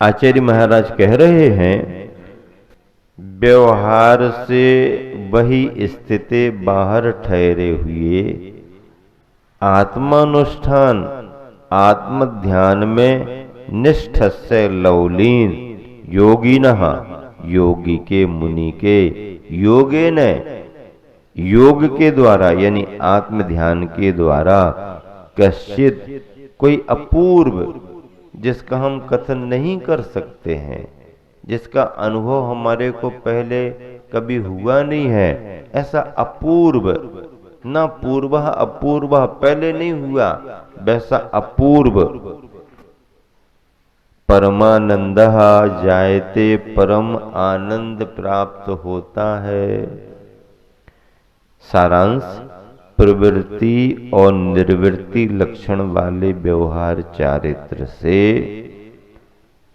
आचार्य महाराज कह रहे हैं, व्यवहार से वही स्थिति बाहर ठहरे हुए आत्मानुष्ठान आत्म ध्यान में निष्ठ से लवलीन योगिनः योगी के मुनि के योगे न योग के द्वारा यानी आत्म ध्यान के द्वारा कश्चित कोई अपूर्व जिसका हम कथन नहीं कर सकते हैं, जिसका अनुभव हमारे को पहले कभी हुआ नहीं है, ऐसा अपूर्व ना पूर्व अपूर्व पहले नहीं हुआ वैसा अपूर्व परमानंद जायते परम आनंद प्राप्त होता है। सारांश, प्रवृत्ति और निर्वृत्ति लक्षण वाले व्यवहार चारित्र से,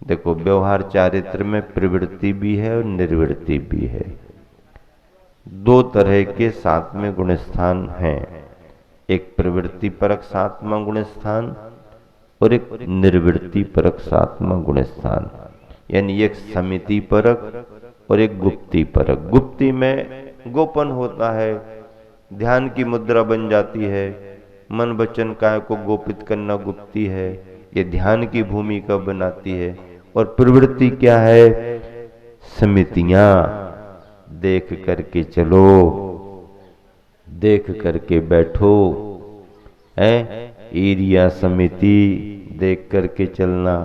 देखो व्यवहार चारित्र में प्रवृत्ति भी है और निर्वृत्ति भी है, दो तरह के सातवें गुण स्थान हैं, एक प्रवृत्ति परक सातवां गुण स्थान और एक निर्वृत्ति परक सातवां गुण स्थान, यानी एक समिति परक और एक गुप्ती परक। गुप्ती में गोपन होता है, ध्यान की मुद्रा बन जाती है, मन वचन काय को गोपित करना गुप्ती है, ये ध्यान की भूमिका बनाती है। और प्रवृत्ति क्या है? समितियां, देख करके चलो, देख करके बैठो, है एरिया समिति देख करके चलना,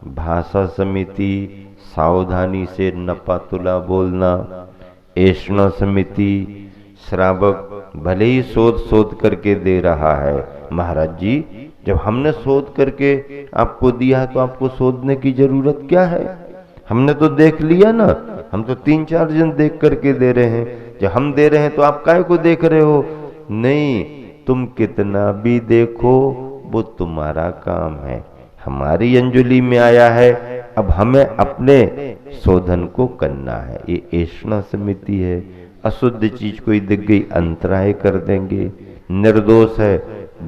भाषा समिति सावधानी से नपातुला बोलना, ऐष्णा समिति श्रावक भले ही शोध करके दे रहा है, महाराज जी जब हमने शोध करके आपको दिया तो आपको शोधने की जरूरत क्या है, हमने तो देख लिया ना, हम तो 3-4 जन देख करके दे रहे हैं, जब हम दे रहे हैं तो आप काहे को देख रहे हो? नहीं, तुम कितना भी देखो वो तुम्हारा काम है, हमारी अंजलि में आया है, अब हमें अपने शोधन को करना है। ये ऐष्णा समिति है, अशुद्ध चीज कोई दिख गई अंतराय कर देंगे, निर्दोष है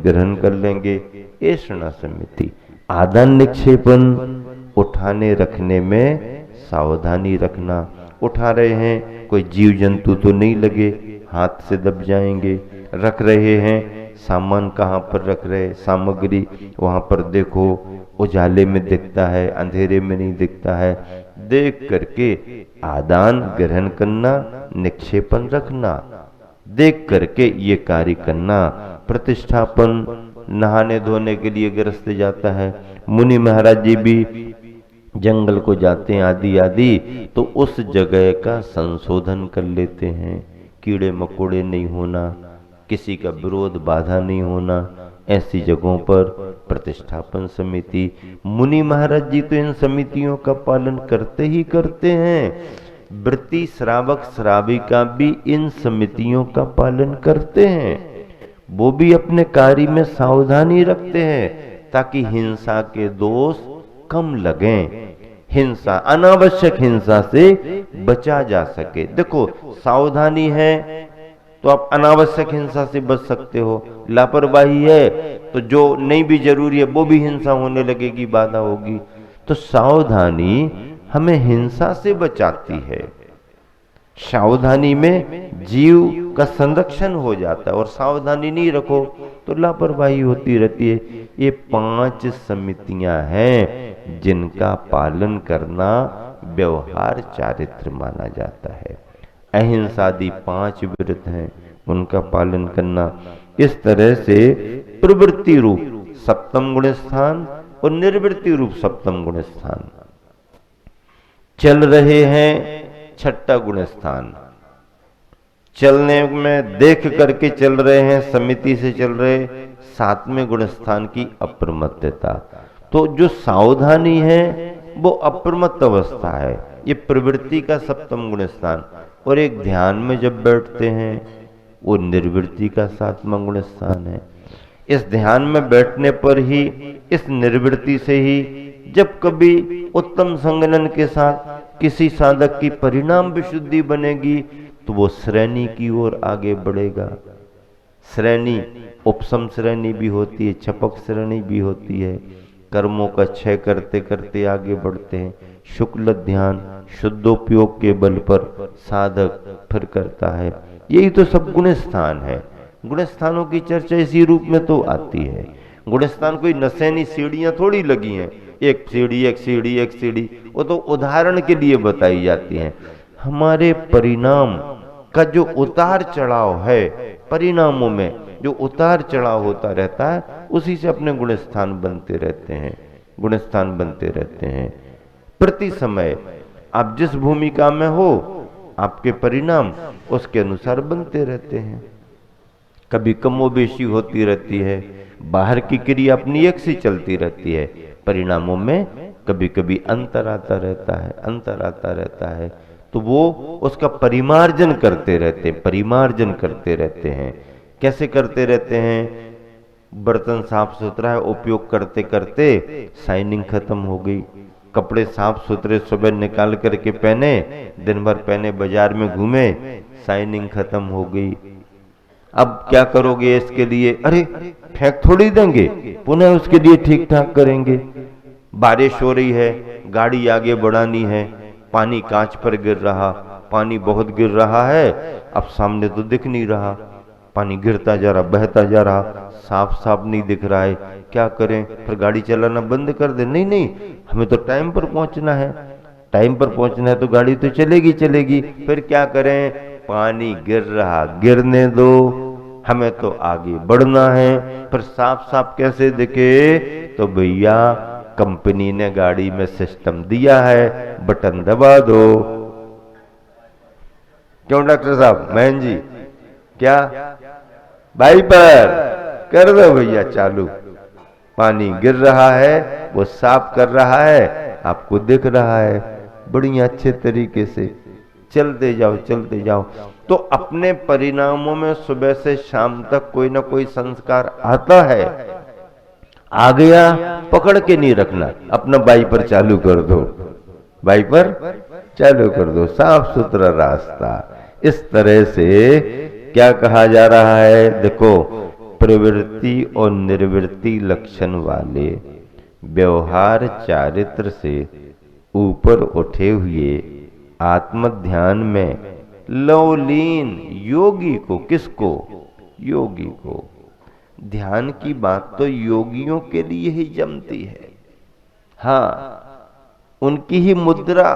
ग्रहण कर लेंगे। ऐष्णा समिति आदान निक्षेपन उठाने रखने में सावधानी रखना, उठा रहे हैं कोई जीव जंतु तो नहीं लगे, हाथ से दब जाएंगे, रख रहे हैं सामान कहाँ पर रख रहे, सामग्री वहां पर देखो, उजाले में दिखता है अंधेरे में नहीं दिखता है, देख करके आदान ग्रहण करना, निक्षेपन रखना, देख करके ये कार्य करना। प्रतिष्ठापन, नहाने धोने के लिए गृहस्थ जाता है, मुनि महाराज जी भी जंगल को जाते हैं आदि आदि, तो उस जगह का संशोधन कर लेते हैं, कीड़े मकोड़े नहीं होना, किसी का विरोध बाधा नहीं होना, ऐसी जगहों पर प्रतिष्ठापन समिति। मुनि महाराज जी तो इन समितियों का पालन करते ही करते हैं, वृत्ति श्रावक श्राविका भी इन समितियों का पालन करते हैं, वो भी अपने कार्य में सावधानी रखते हैं ताकि हिंसा के दोष कम लगें, हिंसा अनावश्यक हिंसा से बचा जा सके। देखो सावधानी है तो आप अनावश्यक हिंसा से बच सकते हो, लापरवाही है तो जो नहीं भी जरूरी है वो भी हिंसा होने लगेगी, बाधा होगी। तो सावधानी हमें हिंसा से बचाती है, सावधानी में जीव का संरक्षण हो जाता है, और सावधानी नहीं रखो तो लापरवाही होती रहती है। ये 5 समितियां हैं जिनका पालन करना व्यवहार चारित्र माना जाता है। अहिंसादि 5 व्रत हैं, उनका पालन करना। इस तरह से प्रवृत्ति रूप सप्तम गुण स्थान और निर्वृत्ति रूप सप्तम गुण स्थान चल रहे हैं। छठा गुण स्थान चलने में देख करके चल रहे हैं, समिति से चल रहे। 7वें गुण स्थान की अप्रमत्तता, तो जो सावधानी है वो अप्रमत्त अवस्था है, ये प्रवृत्ति का 7वां गुण स्थान। और एक ध्यान में जब बैठते हैं वो निर्वृत्ति का 7वां गुण स्थान है। इस ध्यान में बैठने पर ही, इस निर्वृत्ति से ही जब कभी उत्तम संगनन के साथ किसी साधक की परिणाम विशुद्धि बनेगी तो वो श्रेणी की ओर आगे बढ़ेगा। श्रेणी उपसम श्रेणी भी होती है, छपक श्रेणी भी होती है, कर्मों का क्षय करते करते आगे बढ़ते हैं। शुक्ल ध्यान शुद्धोपयोग के बल पर साधक फिर करता है। यही तो सब गुण स्थान है। गुण स्थानों की चर्चा इसी रूप में तो आती है। गुण स्थान कोई नसैनी सीढ़ियां थोड़ी लगी हैं, एक सीढ़ी एक सीढ़ी एक सीढ़ी, वो तो उदाहरण के लिए बताई जाती हैं। हमारे परिणाम का जो उतार चढ़ाव है, परिणामों में जो उतार चढ़ाव होता रहता है, उसी से अपने गुण स्थान बनते रहते हैं, गुण स्थान बनते रहते हैं। प्रति समय आप जिस भूमिका में हो, आपके परिणाम उसके अनुसार बनते रहते हैं। कभी कमोबेशी होती रहती है, बाहर की क्रिया अपनी एक सी चलती रहती है, परिणामों में कभी कभी अंतर आता रहता है, अंतर आता रहता है। तो वो उसका परिमार्जन करते रहते हैं, परिमार्जन करते रहते हैं। कैसे करते रहते हैं? बर्तन साफ सुथरा है, उपयोग करते करते शाइनिंग खत्म हो गई, कपड़े साफ सुथरे सुबह निकाल करके पहने, दिन भर पहने बाजार में घूमे, शाइनिंग खत्म हो गई। अब क्या करोगे इसके लिए? अरे फेंक थोड़ी देंगे, पुनः उसके लिए ठीक ठाक करेंगे। बारिश हो रही है, गाड़ी आगे बढ़ानी है, पानी कांच पर गिर रहा, पानी बहुत गिर रहा है, अब सामने तो दिख नहीं रहा, पानी गिरता जा रहा, बहता जा रहा, साफ साफ नहीं दिख रहा है। क्या करें? फिर गाड़ी चलाना बंद कर दे? नहीं नहीं, हमें तो टाइम पर पहुंचना है, टाइम पर पहुंचना है तो गाड़ी तो चलेगी चलेगी। फिर क्या करें? पानी गिर रहा, गिरने दो, हमें तो आगे बढ़ना है। फिर साफ साफ कैसे दिखे? तो भैया कंपनी ने गाड़ी में सिस्टम दिया है, बटन दबा दो। क्यों डॉक्टर साहब? महन जी क्या वाइपर कर दो भैया चालू, पानी गिर रहा है, वो साफ कर रहा है, आपको दिख रहा है, बड़ी अच्छे तरीके से चलते जाओ चलते जाओ। तो अपने परिणामों में सुबह से शाम तक कोई ना कोई संस्कार आता है। आ गया, पकड़ के नहीं रखना, अपना वाइपर चालू कर दो, वाइपर चालू कर दो, साफ सुथरा रास्ता। इस तरह से क्या कहा जा रहा है? देखो, प्रवृत्ति और निर्वृत्ति लक्षण वाले व्यवहार चारित्र से ऊपर उठे हुए आत्म ध्यान में लवलीन योगी को, किसको? योगी को। ध्यान की बात तो योगियों के लिए ही जमती है। हाँ, उनकी ही मुद्रा,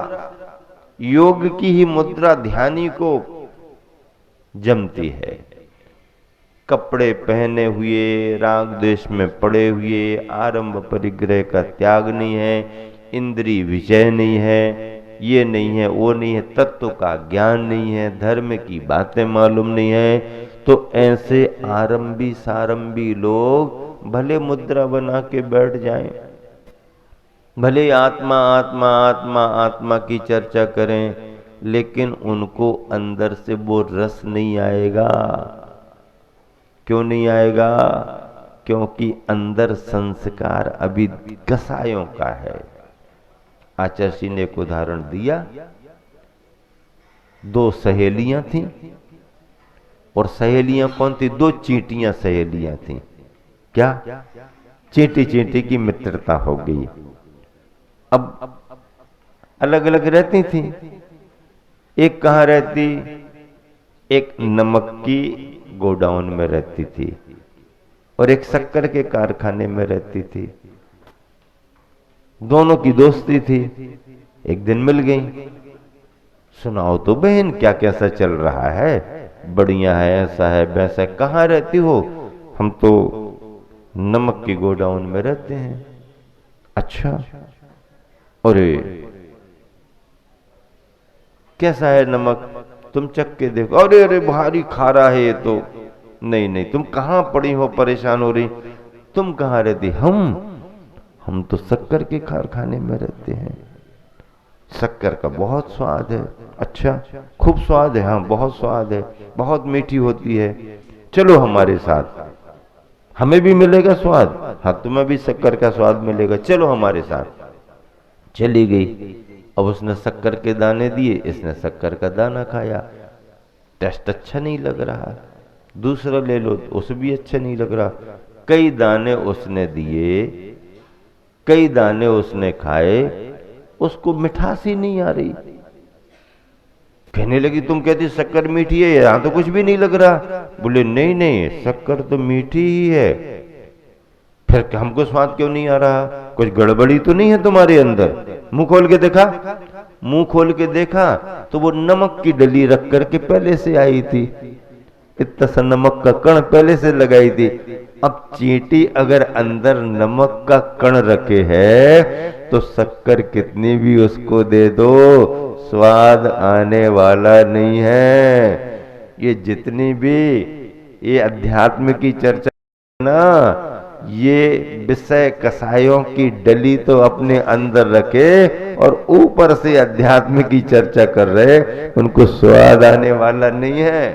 योग की ही मुद्रा ध्यानी को जमती है। कपड़े पहने हुए, राग द्वेष में पड़े हुए, आरंभ परिग्रह का त्याग नहीं है, इंद्रिय विजय नहीं है, ये नहीं है वो नहीं है, तत्व का ज्ञान नहीं है, धर्म की बातें मालूम नहीं है, तो ऐसे आरंभी सारंभी लोग भले मुद्रा बना के बैठ जाएं, भले आत्मा आत्मा आत्मा आत्मा की चर्चा करें, लेकिन उनको अंदर से वो रस नहीं आएगा। क्यों नहीं आएगा? क्योंकि अंदर संस्कार अभी कसायों का है। आचार्य जी ने एक उदाहरण दिया। दो सहेलियां थीं, और सहेलियां कौन थी? दो चींटियां सहेलियां थीं। क्या? चींटी चींटी की मित्रता हो गई। अब अलग अलग रहती थी। एक कहाँ रहती? एक नमक की गोडाउन में रहती थी, और एक शक्कर के कारखाने में रहती थी। दोनों की दोस्ती थी। एक दिन मिल गई। सुनाओ तो बहन, क्या कैसा चल रहा है? बढ़िया है, ऐसा है वैसा है। कहाँ रहती हो? हम तो नमक की गोडाउन में रहते हैं। अच्छा, अरे कैसा है नमक? तुम चख के देखो। अरे अरे भारी खारा है ये तो। नहीं नहीं, तुम कहाँ पड़ी हो, परेशान हो रही? तुम कहाँ रहती? हम तो शक्कर के कारखाने में रहते हैं। शक्कर का बहुत स्वाद है। अच्छा, खूब स्वाद है? हाँ, बहुत स्वाद है, बहुत मीठी होती है। चलो हमारे साथ, हमें भी मिलेगा स्वाद। हाँ, तुम्हें भी शक्कर का स्वाद मिलेगा, चलो हमारे साथ। चली गई। अब उसने शक्कर के दाने दिए, इसने शक्कर का दाना खाया। टेस्ट अच्छा नहीं लग रहा। दूसरा ले लो, उसे भी अच्छा नहीं लग रहा। कई दाने उसने दिए, कई दाने उसने खाए, उसको मिठास ही नहीं आ रही। कहने लगी तुम कहती शक्कर मीठी है, यहां तो कुछ भी नहीं लग रहा। बोले नहीं नहीं, शक्कर तो मीठी ही है, फिर हमको स्वाद क्यों नहीं आ रहा? कुछ गड़बड़ी तो नहीं है तुम्हारे अंदर? मुंह खोल के देखा, मुंह खोल के देखा तो वो नमक की डली रख करके पहले से आई थी, इतना सा नमक का कण पहले से लगाई थी। अब चींटी अगर अंदर नमक का कण रखे है तो शक्कर कितनी भी उसको दे दो, स्वाद आने वाला नहीं है। ये जितनी भी ये अध्यात्म की चर्चा ना, ये विषय कसायों की डली तो अपने अंदर रखे और ऊपर से अध्यात्म की चर्चा कर रहे, उनको स्वाद आने वाला नहीं है,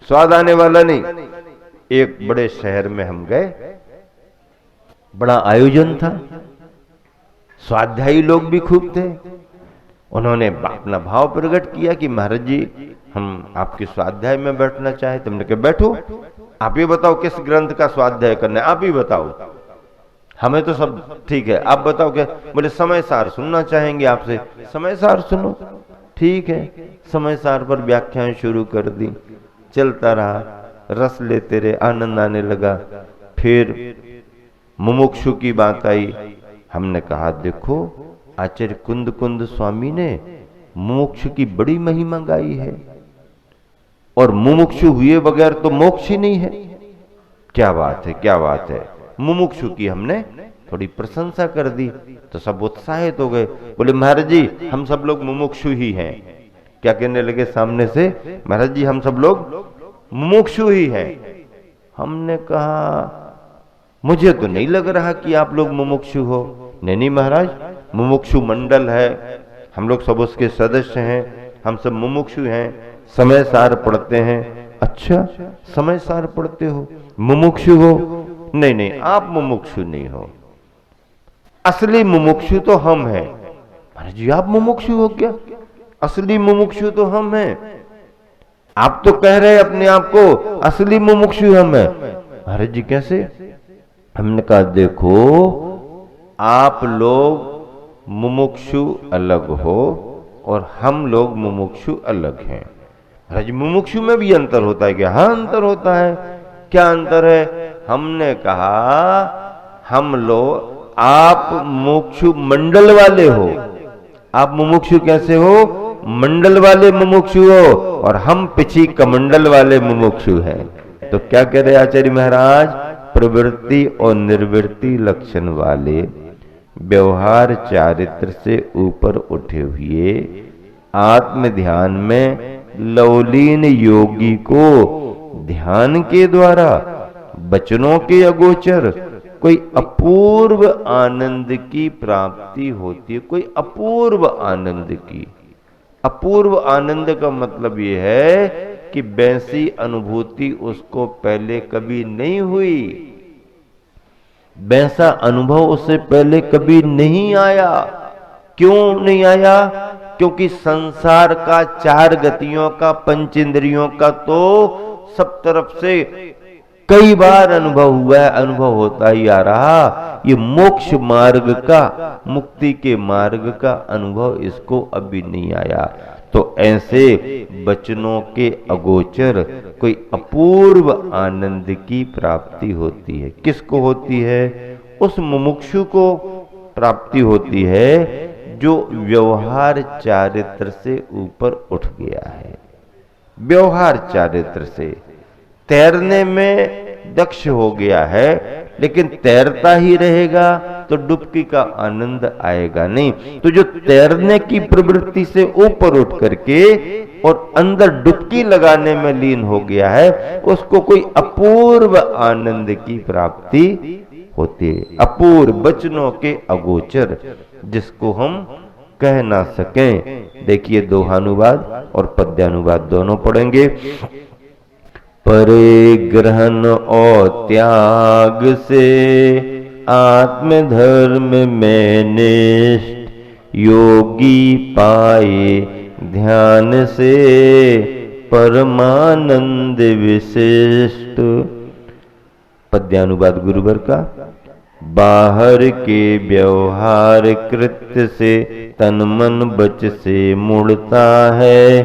स्वाद आने वाला नहीं। एक बड़े शहर में हम गए, बड़ा आयोजन था, स्वाध्यायी लोग भी खूब थे। उन्होंने अपना भाव प्रकट किया कि महाराज जी हम आपके स्वाध्याय में बैठना चाहे। तुमने कहा बैठो, आप ही बताओ किस ग्रंथ का स्वाध्याय करना है, आप ही बताओ, हमें तो सब ठीक है, आप बताओ क्या? बोले समय सार सुनना चाहेंगे आपसे। समय सार सुनो, ठीक है। समय सार पर व्याख्यान शुरू कर दी, चलता रहा, रस लेते रहे, आनंद आने लगा। फिर मुमुक्षु की बात आई। हमने कहा देखो आचार्य कुंद कुंद स्वामी ने मुमुक्षु की बड़ी महिमा गाई है, और मुमुक्षु हुए बगैर तो मोक्ष ही नहीं है। क्या बात है, क्या बात है। मुमुक्षु की हमने थोड़ी प्रशंसा कर दी तो सब उत्साहित हो गए। बोले महाराज जी हम सब लोग मुमुक्षु ही हैं। क्या कहने लगे सामने से? महाराज जी हम सब लोग मुमुक्षु ही हैं। हमने कहा मुझे तो नहीं लग रहा कि आप लोग मुमुक्षु हो। नहीं महाराज, मुमुक्षु मंडल है, हम लोग सब उसके सदस्य हैं, हम सब मुमुक्षु हैं, समय सार पढ़ते हैं। अच्छा, समय सार पढ़ते हो, मुमुक्षु हो? नहीं नहीं, आप मुमुक्षु नहीं हो, असली मुमुक्षु तो हम हैं। महाराज जी आप मुमुक्षु हो क्या? असली मुमुक्षु तो हम हैं। आप तो कह रहे अपने आप को असली मुमुक्षु हम हैं। महाराज जी कैसे? हमने कहा देखो आप लोग मुमुक्षु अलग हो और हम लोग मुमुक्षु अलग हैं। महाराज जी मुमुक्षु में भी अंतर होता है क्या? हाँ अंतर होता है। क्या अंतर है? हमने कहा हम लोग, आप मुमुक्षु मंडल वाले हो। आप मुमुक्षु कैसे हो? मंडल वाले मुमुक्षु हो, और हम पिछी कमंडल वाले मुमुक्षु हैं। तो क्या कह रहे आचार्य महाराज? प्रवृत्ति और निर्वृत्ति लक्षण वाले, व्यवहार चारित्र से ऊपर उठे हुए आत्म ध्यान में लवलीन योगी को ध्यान के द्वारा वचनों के अगोचर कोई अपूर्व आनंद की प्राप्ति होती है। कोई अपूर्व आनंद की, अपूर्व आनंद का मतलब यह है कि वैसी अनुभूति उसको पहले कभी नहीं हुई, वैसा अनुभव उससे पहले कभी नहीं आया। क्यों नहीं आया? क्योंकि संसार का चार गतियों का, पंच इंद्रियों का तो सब तरफ से कई बार अनुभव हुआ है, अनुभव होता ही आ रहा। ये मोक्ष मार्ग का, मुक्ति के मार्ग का अनुभव इसको अभी नहीं आया। तो ऐसे वचनों के अगोचर कोई अपूर्व आनंद की प्राप्ति होती है। किसको होती है? उस मुमुक्षु को प्राप्ति होती है जो व्यवहार चारित्र से ऊपर उठ गया है। व्यवहार चारित्र से तैरने में दक्ष हो गया है, लेकिन तैरता ही रहेगा तो डुबकी का आनंद आएगा नहीं। तो जो तैरने की प्रवृत्ति से ऊपर उठ करके और अंदर डुबकी लगाने में लीन हो गया है, उसको कोई अपूर्व आनंद की प्राप्ति होती है। अपूर्व वचनों के अगोचर, जिसको हम कह ना सकें। देखिए दोहानुवाद और पद्यानुवाद दोनों पढ़ेंगे। परे ग्रहण और त्याग से आत्मधर्म में निष्ठ योगी पाए ध्यान से परमानंद विशिष्ट। पद्यानुवाद गुरुवर का। बाहर के व्यवहार कृत्य से तन मन बच से मुड़ता है,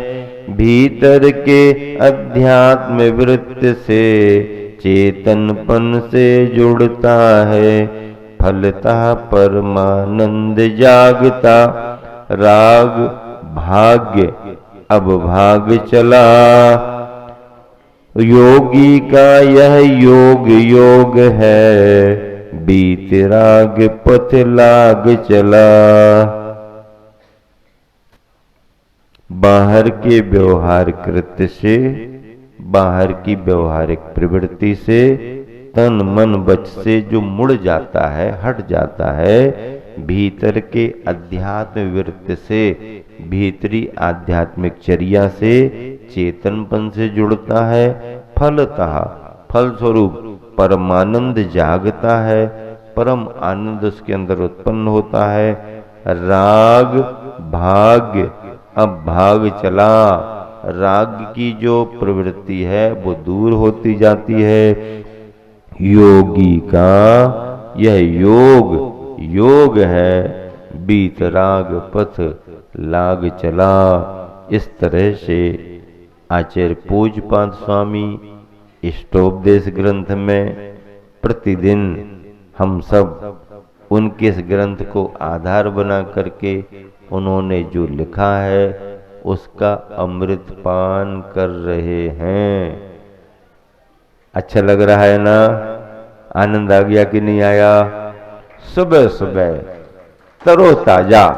भीतर के अध्यात्म वृत्त से चेतनपन से जुड़ता है। फलतः परमानंद जागता, राग भाग्य अब भाग चला। योगी का यह योग योग है, बीत राग पथ लाग चला। बाहर के व्यवहार कृत्य से, बाहर की व्यवहारिक प्रवृत्ति से तन मन वच से जो मुड़ जाता है, हट जाता है, भीतर के अध्यात्म वृत्त से, भीतरी आध्यात्मिक चर्या से, चेतनपन से जुड़ता है। फलतः फलस्वरूप परमानंद जागता है, परम आनंद उसके अंदर उत्पन्न होता है। राग भाग्य अब भाग चला, राग की जो प्रवृत्ति है वो दूर होती जाती है। योगी का यह योग योग है, बीत राग पथ लाग चला। इस तरह से आचार्य पूज्यपाद स्वामी इष्टोपदेश ग्रंथ में प्रतिदिन हम सब उनके इस ग्रंथ को आधार बना करके उन्होंने जो लिखा है उसका अमृत पान कर रहे हैं। अच्छा लग रहा है ना? आनंद आ गया कि नहीं आया? सुबह सुबह तरोताजा,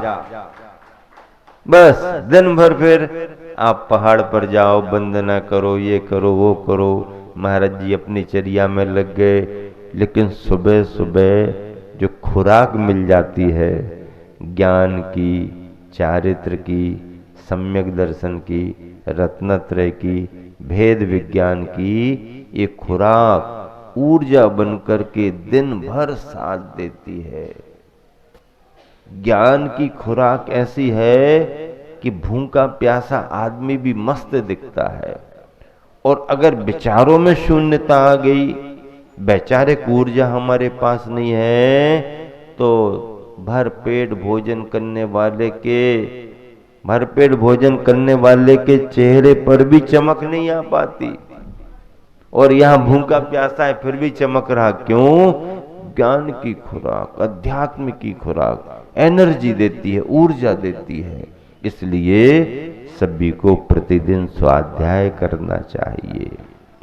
बस दिन भर फिर आप पहाड़ पर जाओ, वंदना करो, ये करो वो करो, महाराज जी अपनी चर्या में लग गए। लेकिन सुबह सुबह जो खुराक मिल जाती है ज्ञान की, चारित्र की, सम्यक दर्शन की, रत्नत्रय की, भेद विज्ञान की, ये खुराक ऊर्जा बनकर के दिन भर साथ देती है। ज्ञान की खुराक ऐसी है कि भूखा प्यासा आदमी भी मस्त दिखता है। और अगर विचारों में शून्यता आ गई, वैचारिक ऊर्जा हमारे पास नहीं है, तो भरपेट भोजन करने वाले के चेहरे पर भी चमक नहीं आ पाती। और यहां भूखा प्यासा है फिर भी चमक रहा, क्यों? ज्ञान की खुराक, अध्यात्म की खुराक एनर्जी देती है, ऊर्जा देती है। इसलिए सभी को प्रतिदिन स्वाध्याय करना चाहिए,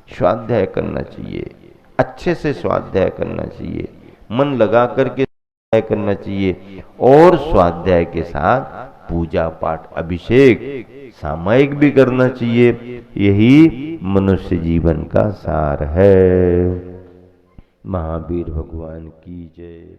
स्वाध्याय करना चाहिए, अच्छे से स्वाध्याय करना चाहिए, मन लगा करके स्वाध्याय करना चाहिए। और स्वाध्याय के साथ पूजा पाठ अभिषेक सामयिक भी करना चाहिए। यही मनुष्य जीवन का सार है। महावीर भगवान की जय।